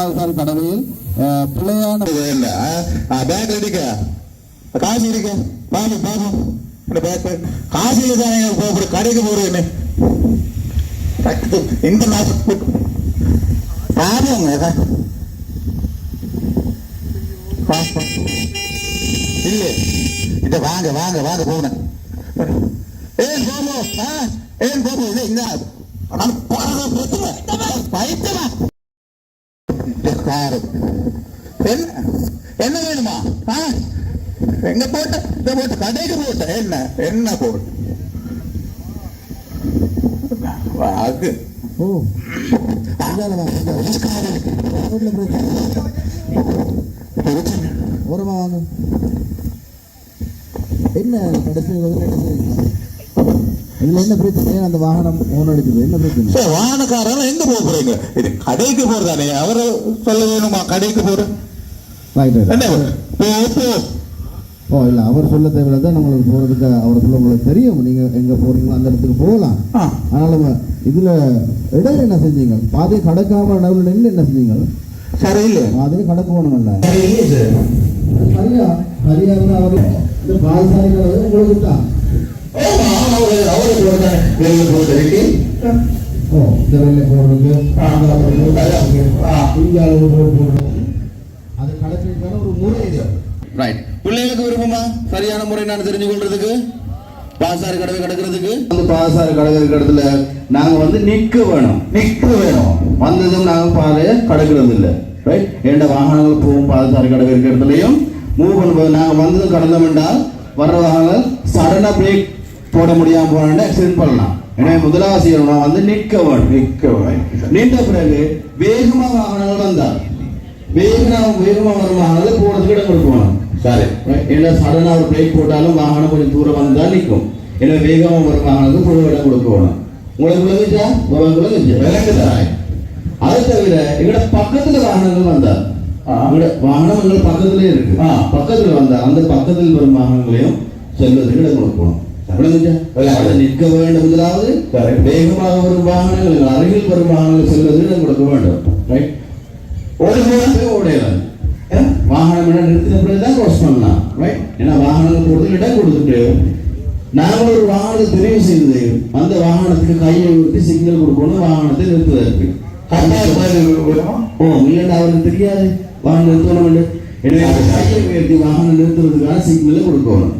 பாதசாரி கடவையில் பிள்ளையான பேக் இருக்க காசு இருக்க பாபு பாபு காசு போக கடைக்கு போறேன்னு இந்த மாசம் பாருங்க இல்ல இத வாங்க வாங்க வாங்க போன ஏன் போமோ ஏன் போமோ இது இங்க பைத்தமா என்ன வேணுமா எங்க போட்ட இந்த போட்டு கடைக்கு போட்ட என்ன என்ன போட்டு வாக்கு ஓரமா வாங்க. என்ன கடைசி இதுல என்ன பிரச்சனை? அந்த வாகனம் ஓன் அடிக்குது, என்ன பிரச்சனை? வாகனக்காரன் எங்க போக போறீங்க? இது கடைக்கு போறதானே, அவரை சொல்ல வேணுமா கடைக்கு போற? ஓ இல்ல, அவர் சொல்ல தேவையில்தான் நம்மளுக்கு போறதுக்கு. அவர் சொல்ல உங்களுக்கு தெரியும் நீங்க எங்க போறீங்களோ அந்த இடத்துக்கு போகலாம். ஆனாலும் இதுல இடையில என்ன செஞ்சீங்க? பாதையை கடக்காம நடுவில் நின்று என்ன செஞ்சீங்க? சரியில்லை, பாதையை கடக்க போகணும்ல. சரியா சரியா அவர் இந்த பாதசாரிகள் உங்களுக்கு தான். பிள்ளைகளுக்கு விருப்பமா சரியான முறை நான் தெரிஞ்சு கொள்றதுக்கு பாதசாரி கடவை கடக்கிறதுக்கு பாதசாரி கடவை இடத்துல நாங்க நிக்க வேணும் வந்ததும் நாங்க பாதையை கடக்கிறது இல்லை. ரைட், எந்த வாகனங்கள் போகும் பாதசாரி கடவை இருக்கிற இடத்துலையும் மூவ் பண்ணும்போது நாங்க வந்ததும் கடந்தோம் என்றால் வர்ற வாகனங்கள் சடனா பிரேக் போட முடியாம போனா ஆக்சிடென்ட் பண்ணலாம். எனவே முதலாவது செய்யணும் நிற்க வேணும். நின்ற பிறகு வேகமா வாகனங்கள் வந்தால் வேகமா வரும் வாகனங்கள் போறதுக்கு இடம் கொடுக்கணும். சரி, ஏன்னா சடனா ஒரு பிரேக் போட்டாலும் வாகனம் கொஞ்சம் தூரம் வந்தா நிற்கும். எனவே வேகமா வரும் வாகனத்துக்கு பொது இடம் கொடுக்கணும். உங்களுக்கு விளங்குதா? அதை தவிர எங்கட பக்கத்துல வாகனங்கள் வந்தா வாகனம் எங்களுக்கு பக்கத்திலே இருக்கு, பக்கத்துல வந்தா அந்த பக்கத்தில் வரும் வாகனங்களையும் செல்வதற்கு இடம் கொடுக்கணும். நிற்க வேண்டும். முதலாவது வேகமாக வரும் வாகனங்கள் அருகில் வரும் வாகனங்கள் செல்வதற்கு இடம் கொடுக்க வேண்டும். ரைட், ஓடையாது வாகனம் இடம் நிறுத்தின பிறகுதான் கிராஸ் பண்ணலாம். ரைட், ஏன்னா வாகனங்கள் போடுறதுக்கு இடம் கொடுத்துட்டு நாங்கள் ஒரு வாகனத்தை தெரிவு செய்து அந்த வாகனத்துக்கு கையை விட்டு சிக்னல் கொடுக்கணும் வாகனத்தை நிறுத்துவதற்கு. இல்லைன்னா அவருக்கு தெரியாது வாகனம் நிறுத்தணும். எனவே கையை உயர்த்தி வாகனம் நிறுத்துவதற்கான சிக்னலை கொடுக்கணும்.